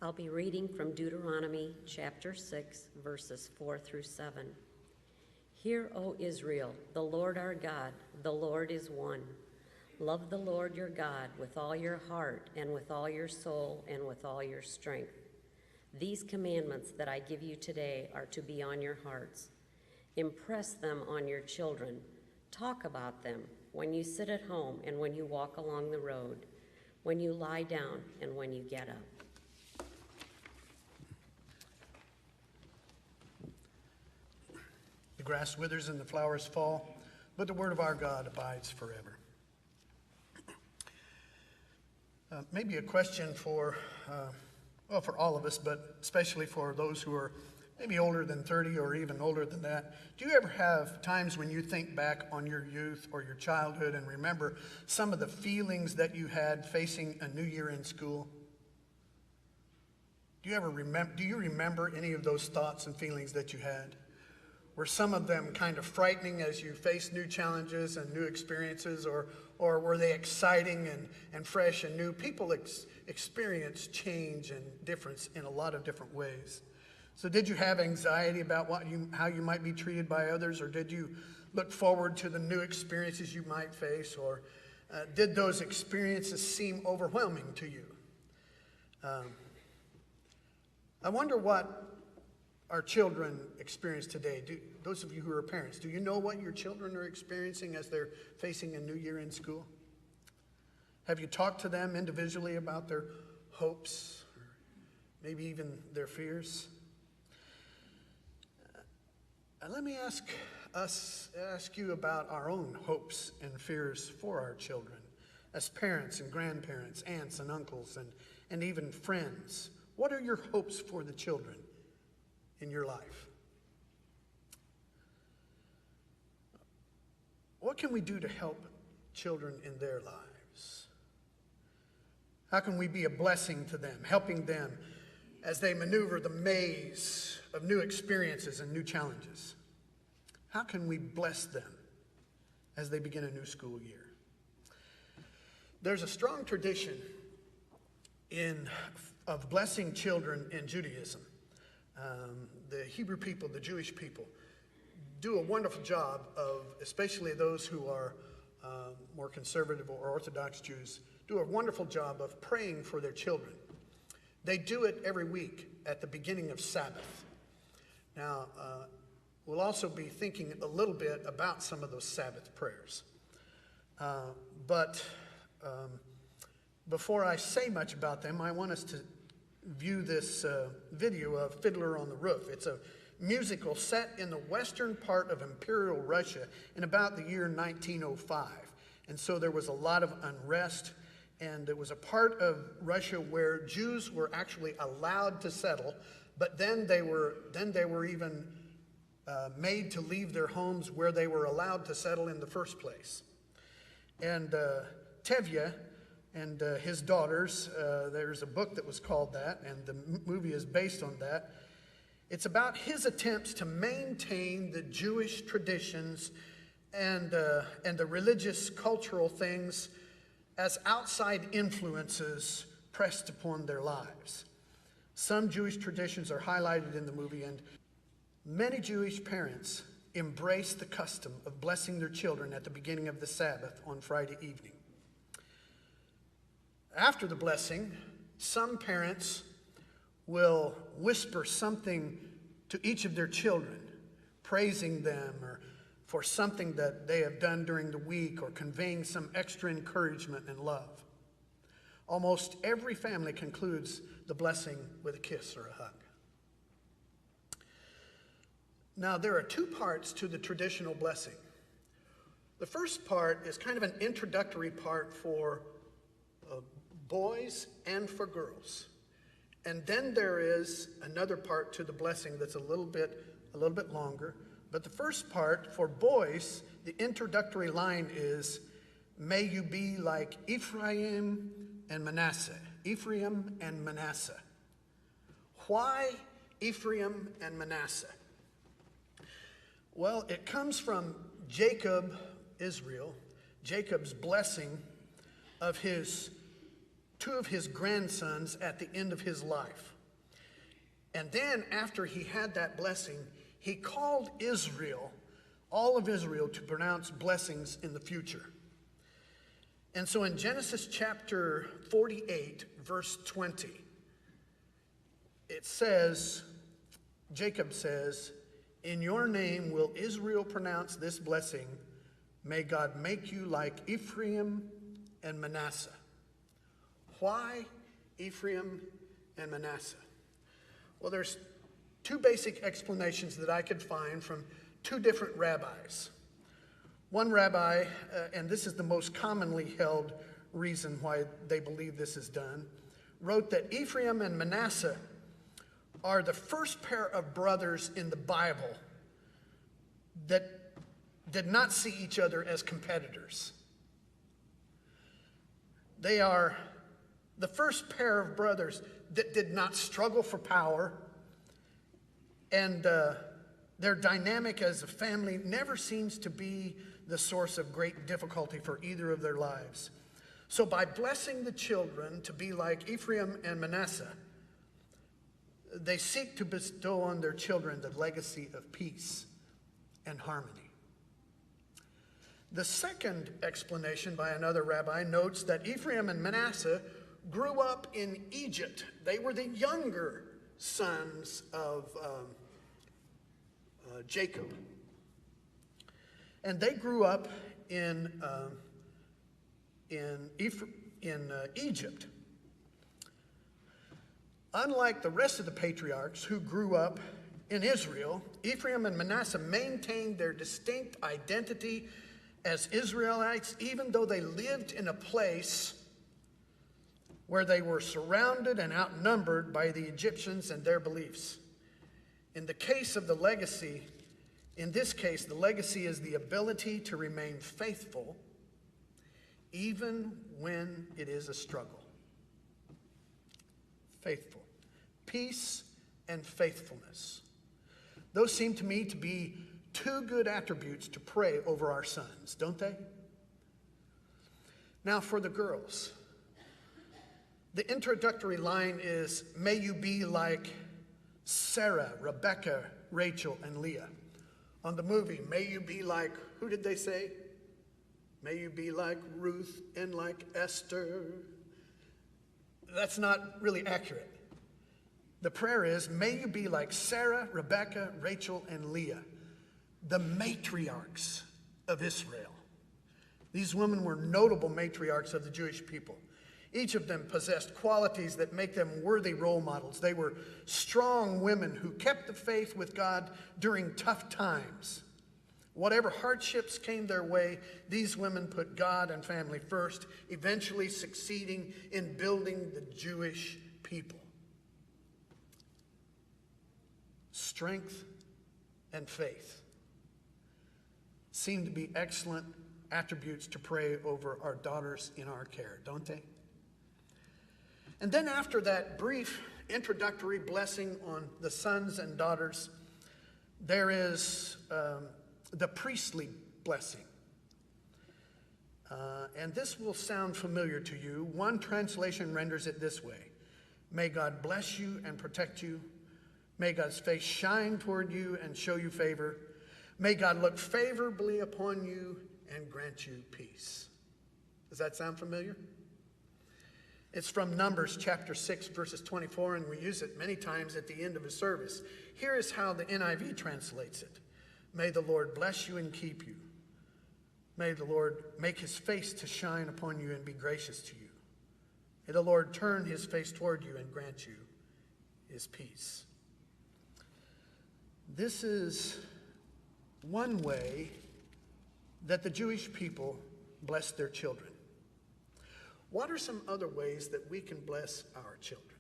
I'll be reading from Deuteronomy chapter 6, verses 4 through 7. Hear, O Israel, the Lord our God, the Lord is one. Love the Lord your God with all your heart and with all your soul and with all your strength. These commandments that I give you today are to be on your hearts. Impress them on your children. Talk about them when you sit at home and when you walk along the road, when you lie down and when you get up. The grass withers and the flowers fall, but the word of our God abides forever. Maybe a question for all of us, but especially for those who are maybe older than 30 or even older than that. Do you ever have times when you think back on your youth or your childhood and remember some of the feelings that you had facing a new year in school? Do you remember any of those thoughts and feelings that you had? Were some of them kind of frightening as you faced new challenges and new experiences, or were they exciting and fresh and new? People experience change and difference in a lot of different ways. So did you have anxiety about how you might be treated by others, or did you look forward to the new experiences you might face, or did those experiences seem overwhelming to you? I wonder what our children experience today. Those of you who are parents, do you know what your children are experiencing as they're facing a new year in school? Have you talked to them individually about their hopes, or maybe even their fears? Let me ask you about our own hopes and fears for our children as parents and grandparents, aunts and uncles, and even friends. What are your hopes for the children in your life? What can we do to help children in their lives? How can we be a blessing to them, helping them as they maneuver the maze of new experiences and new challenges? How can we bless them as they begin a new school year? There's a strong tradition of blessing children in Judaism. The Hebrew people, the Jewish people, do a wonderful job of, especially those who are more conservative or Orthodox Jews, do a wonderful job of praying for their children. They do it every week at the beginning of Sabbath. Now, we'll also be thinking a little bit about some of those Sabbath prayers. But before I say much about them, I want us to view this video of Fiddler on the Roof. It's a musical set in the western part of Imperial Russia in about the year 1905. And so there was a lot of unrest, and it was a part of Russia where Jews were actually allowed to settle, but then they were even made to leave their homes where they were allowed to settle in the first place. And Tevye and his daughters, there's a book that was called that, and the movie is based on that. It's about his attempts to maintain the Jewish traditions and the religious cultural things as outside influences pressed upon their lives. Some Jewish traditions are highlighted in the movie, and many Jewish parents embrace the custom of blessing their children at the beginning of the Sabbath on Friday evening. After the blessing, some parents will whisper something to each of their children, praising them or for something that they have done during the week, or conveying some extra encouragement and love. Almost every family concludes the blessing with a kiss or a hug. Now, there are two parts to the traditional blessing. The first part is kind of an introductory part for boys and for girls. And then there is another part to the blessing that's a little bit longer. But the first part, for boys, the introductory line is, "May you be like Ephraim and Manasseh." Ephraim and Manasseh. Why Ephraim and Manasseh? Well, it comes from Jacob, Israel, Jacob's blessing of his two of his grandsons at the end of his life. And then after he had that blessing, he called Israel, all of Israel, to pronounce blessings in the future. And so in Genesis chapter 48, verse 20, it says, Jacob says, "In your name will Israel pronounce this blessing. May God make you like Ephraim and Manasseh." Why Ephraim and Manasseh? Well, there's two basic explanations that I could find from two different rabbis. One rabbi, and this is the most commonly held reason why they believe this is done, wrote that Ephraim and Manasseh are the first pair of brothers in the Bible that did not see each other as competitors. They are the first pair of brothers that did not struggle for power, and their dynamic as a family never seems to be the source of great difficulty for either of their lives. So by blessing the children to be like Ephraim and Manasseh, they seek to bestow on their children the legacy of peace and harmony. The second explanation by another rabbi notes that Ephraim and Manasseh grew up in Egypt. They were the younger sons of Jacob. And they grew up in Egypt. Unlike the rest of the patriarchs who grew up in Israel, Ephraim and Manasseh maintained their distinct identity as Israelites, even though they lived in a place where they were surrounded and outnumbered by the Egyptians and their beliefs. In the case of the legacy, in this case, the legacy is the ability to remain faithful even when it is a struggle. Faithful. Peace and faithfulness. Those seem to me to be two good attributes to pray over our sons, don't they? Now for the girls. The introductory line is, "May you be like Sarah, Rebecca, Rachel, and Leah." On the movie, "May you be like," who did they say? "May you be like Ruth and like Esther." That's not really accurate. The prayer is, "May you be like Sarah, Rebecca, Rachel, and Leah, the matriarchs of Israel." These women were notable matriarchs of the Jewish people. Each of them possessed qualities that make them worthy role models. They were strong women who kept the faith with God during tough times. Whatever hardships came their way, these women put God and family first, eventually succeeding in building the Jewish people. Strength and faith seem to be excellent attributes to pray over our daughters in our care, don't they? And then after that brief introductory blessing on the sons and daughters, there is the priestly blessing. And this will sound familiar to you. One translation renders it this way: "May God bless you and protect you. May God's face shine toward you and show you favor. May God look favorably upon you and grant you peace." Does that sound familiar? It's from Numbers chapter 6, verses 24, and we use it many times at the end of a service. Here is how the NIV translates it. "May the Lord bless you and keep you. May the Lord make his face to shine upon you and be gracious to you. May the Lord turn his face toward you and grant you his peace." This is one way that the Jewish people blessed their children. What are some other ways that we can bless our children?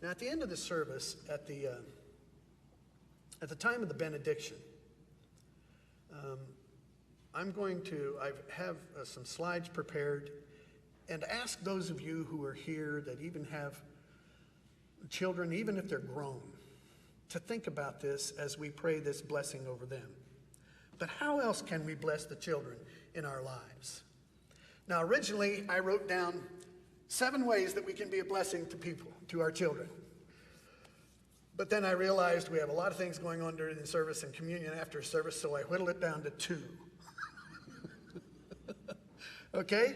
Now, at the end of the service, at the time of the benediction, I have some slides prepared, and ask those of you who are here that even have children, even if they're grown, to think about this as we pray this blessing over them. But how else can we bless the children in our lives? Now, originally, I wrote down 7 ways that we can be a blessing to people, to our children. But then I realized we have a lot of things going on during the service and communion after service, so I whittled it down to 2. Okay?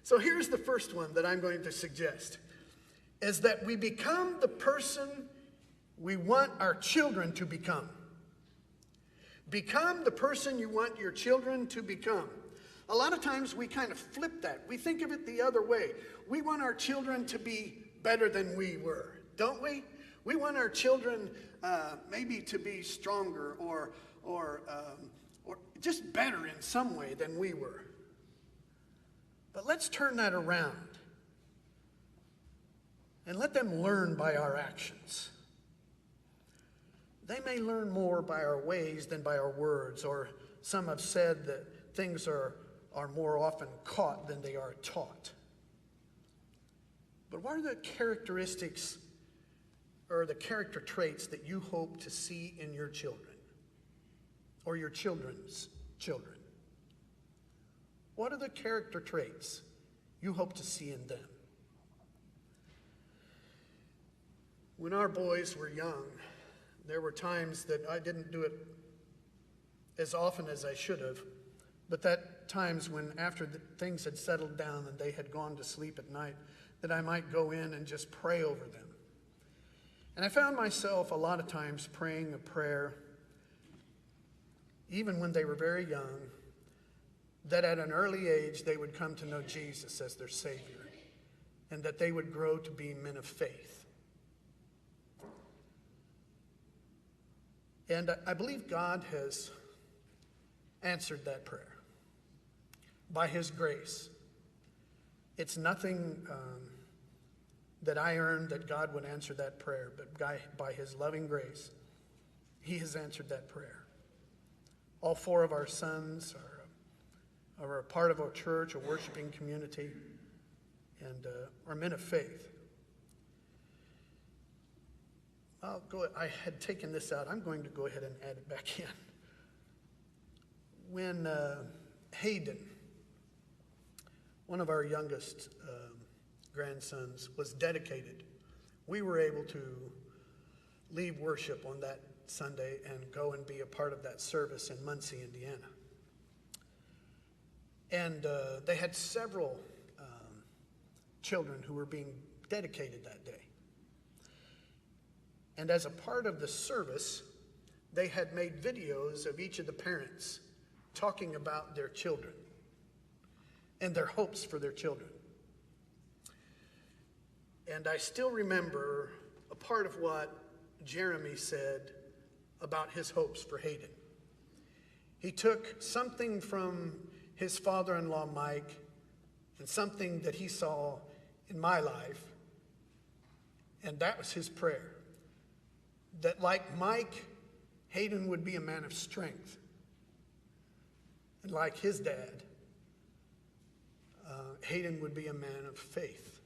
So here's the first one that I'm going to suggest, is that we become the person we want our children to become. Become the person you want your children to become. A lot of times we kind of flip that. We think of it the other way. We want our children to be better than we were, don't we? We want our children maybe to be stronger or just better in some way than we were. But let's turn that around and let them learn by our actions. They may learn more by our ways than by our words, or some have said that things are more often caught than they are taught. But what are the characteristics or the character traits that you hope to see in your children or your children's children? What are the character traits you hope to see in them? When our boys were young, there were times that I didn't do it as often as I should have, but that times when after things had settled down and they had gone to sleep at night, that I might go in and just pray over them. And I found myself a lot of times praying a prayer, even when they were very young, that at an early age they would come to know Jesus as their Savior, and that they would grow to be men of faith. And I believe God has answered that prayer by His grace. It's nothing that I earned that God would answer that prayer, but by His loving grace, He has answered that prayer. All 4 of our sons are a part of our church, a worshiping community, and are men of faith. I had taken this out. I'm going to go ahead and add it back in. When Hayden, one of our youngest grandsons, was dedicated, we were able to leave worship on that Sunday and go and be a part of that service in Muncie, Indiana. And they had several children who were being dedicated that day. And as a part of the service, they had made videos of each of the parents talking about their children and their hopes for their children. And I still remember a part of what Jeremy said about his hopes for Hayden. He took something from his father-in-law, Mike, and something that he saw in my life, and that was his prayer. That like Mike, Hayden would be a man of strength. And like his dad, Hayden would be a man of faith.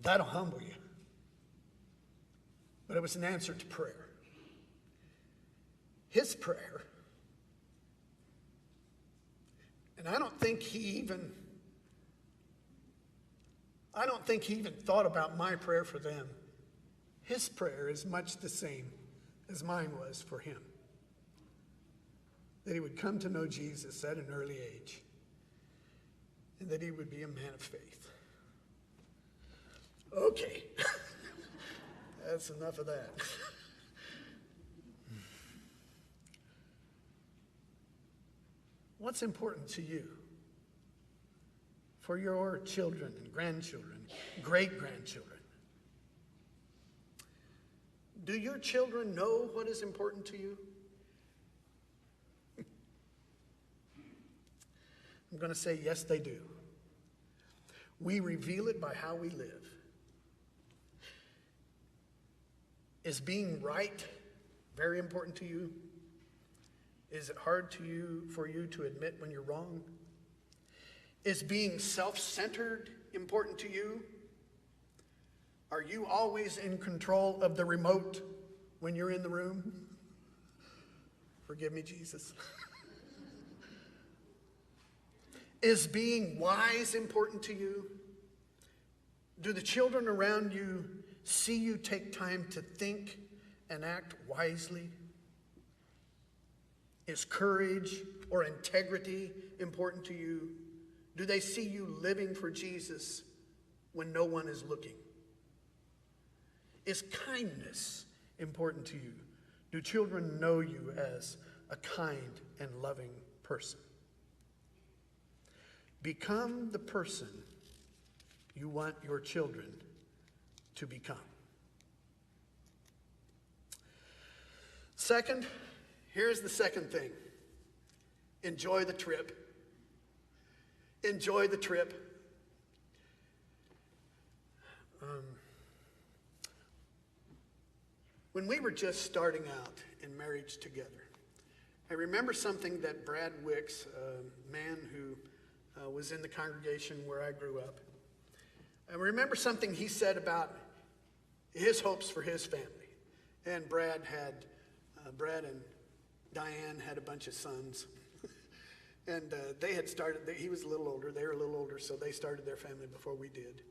That'll humble you. But it was an answer to prayer. His prayer, and I don't think he even thought about my prayer for them. His prayer is much the same as mine was for him. That he would come to know Jesus at an early age, and that he would be a man of faith. Okay, that's enough of that. What's important to you for your children and grandchildren, great-grandchildren? Do your children know what is important to you? I'm going to say yes, they do. We reveal it by how we live. Is being right very important to you? Is it hard for you to admit when you're wrong? Is being self-centered important to you? Are you always in control of the remote when you're in the room? Forgive me, Jesus. Is being wise important to you? Do the children around you see you take time to think and act wisely? Is courage or integrity important to you? Do they see you living for Jesus when no one is looking? Is kindness important to you? Do children know you as a kind and loving person? Become the person you want your children to become. Second, here's the second thing. Enjoy the trip. Enjoy the trip. When we were just starting out in marriage together, I remember something that Brad Wicks, a man who was in the congregation where I grew up, I remember something he said about his hopes for his family. And Brad and Diane had a bunch of sons. And they had started, he was a little older, they were a little older, so they started their family before we did.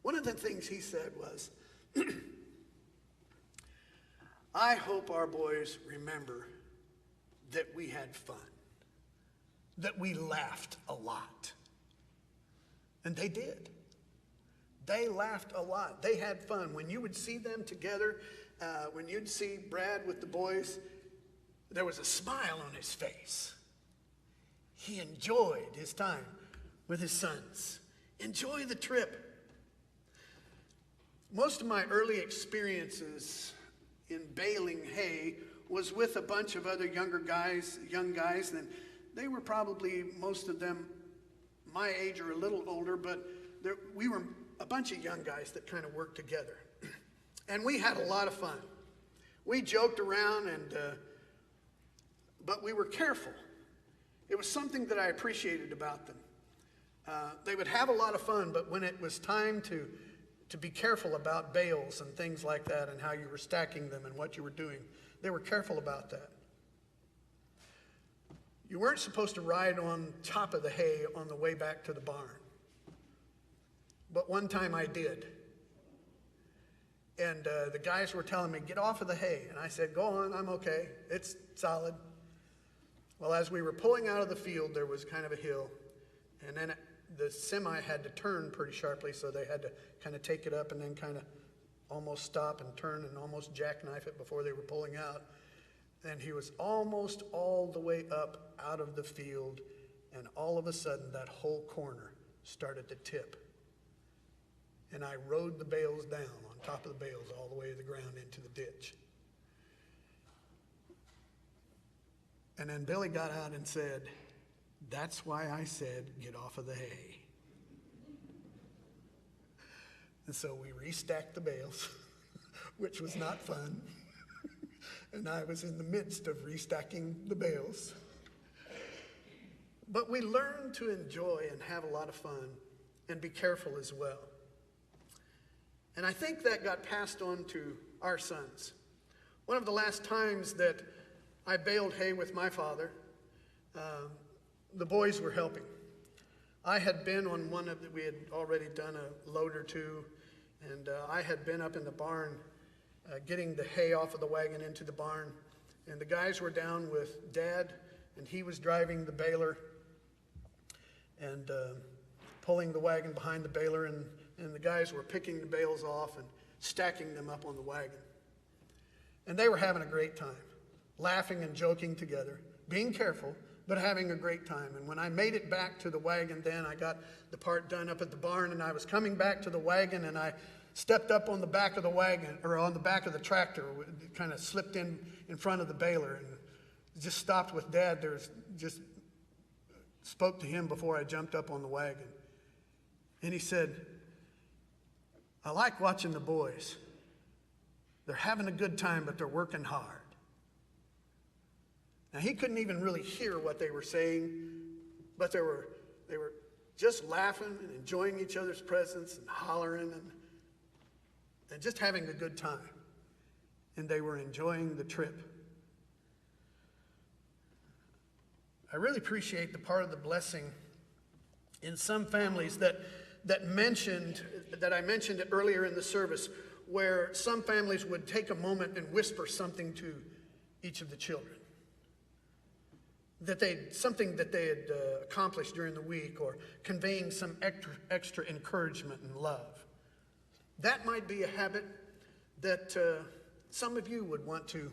One of the things he said was, I hope our boys remember that we had fun, that we laughed a lot. And they did. They laughed a lot. They had fun. When you would see them together, when you'd see Brad with the boys, there was a smile on his face. He enjoyed his time with his sons. Enjoy the trip. Most of my early experiences in baling hay was with a bunch of other young guys, and they were probably, most of them, my age or a little older, but we were a bunch of young guys that kind of worked together. And we had a lot of fun. We joked around, but we were careful. It was something that I appreciated about them. They would have a lot of fun, but when it was time to be careful about bales and things like that and how you were stacking them and what you were doing, they were careful about that. You weren't supposed to ride on top of the hay on the way back to the barn. But one time I did. And the guys were telling me, get off of the hay. And I said, go on, I'm okay. It's solid. Well, as we were pulling out of the field, there was kind of a hill. And then the semi had to turn pretty sharply, so they had to kind of take it up and then kind of almost stop and turn and almost jackknife it before they were pulling out. And he was almost all the way up out of the field, and all of a sudden that whole corner started to tip. And I rode the bales down on top of the bales all the way to the ground into the ditch. And then Billy got out and said, that's why I said get off of the hay. And so we restacked the bales, which was not fun. And I was in the midst of restacking the bales. But we learned to enjoy and have a lot of fun and be careful as well. And I think that got passed on to our sons. One of the last times that I baled hay with my father, the boys were helping. I had been on we had already done a load or two, and I had been up in the barn getting the hay off of the wagon into the barn. And the guys were down with Dad, and he was driving the baler and pulling the wagon behind the baler, and the guys were picking the bales off and stacking them up on the wagon. And they were having a great time, laughing and joking together, being careful, but having a great time. And when I made it back to the wagon, then I got the part done up at the barn, and I was coming back to the wagon, and I stepped up on the back of the wagon, or on the back of the tractor, kind of slipped in front of the baler, and just stopped with Dad. Just spoke to him before I jumped up on the wagon. And he said, I like watching the boys. They're having a good time, but they're working hard. Now, he couldn't even really hear what they were saying, but they were just laughing and enjoying each other's presence and hollering and just having a good time. And they were enjoying the trip. I really appreciate the part of the blessing in some families that I mentioned it earlier in the service, where some families would take a moment and whisper something to each of the children. Something that they had accomplished during the week, or conveying some extra encouragement and love. That might be a habit that some of you would want to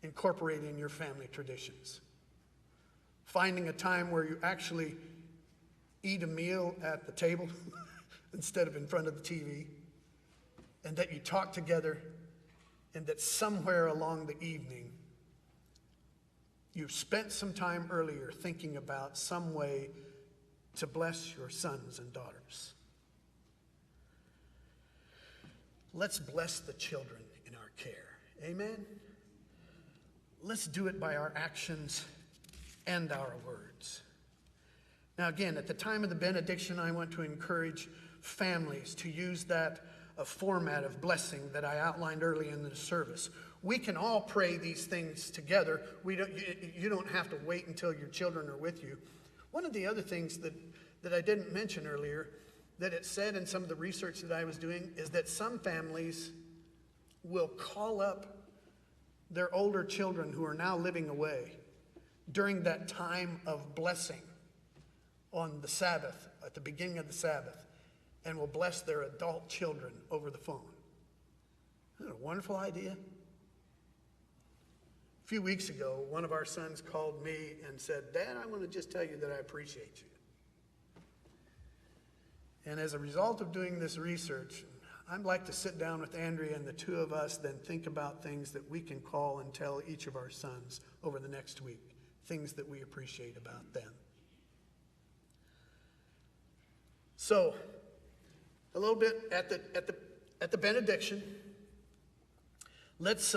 incorporate in your family traditions. Finding a time where you actually eat a meal at the table instead of in front of the TV, and that you talk together, and that somewhere along the evening you've spent some time earlier thinking about some way to bless your sons and daughters. Let's bless the children in our care. Amen? Let's do it by our actions and our words. Now again, at the time of the benediction, I want to encourage families to use that format of blessing that I outlined early in the service. We can all pray these things together. You don't have to wait until your children are with you. One of the other things that I didn't mention earlier, that it said in some of the research that I was doing, is that some families will call up their older children who are now living away during that time of blessing on the Sabbath, at the beginning of the Sabbath, and will bless their adult children over the phone. Isn't that a wonderful idea? A few weeks ago, one of our sons called me and said, "Dad, I want to just tell you that I appreciate you." And as a result of doing this research, I'd like to sit down with Andrea and the two of us, then think about things that we can call and tell each of our sons over the next week, things that we appreciate about them. So, a little bit at the benediction, let's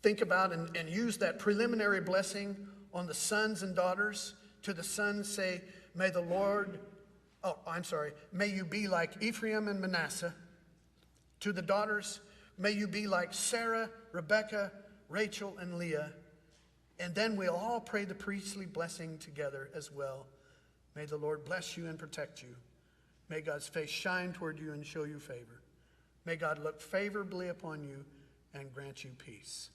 think about and use that preliminary blessing on the sons and daughters. To the sons, say, may you be like Ephraim and Manasseh. To the daughters, may you be like Sarah, Rebekah, Rachel, and Leah. And then we'll all pray the priestly blessing together as well. May the Lord bless you and protect you. May God's face shine toward you and show you favor. May God look favorably upon you and grant you peace.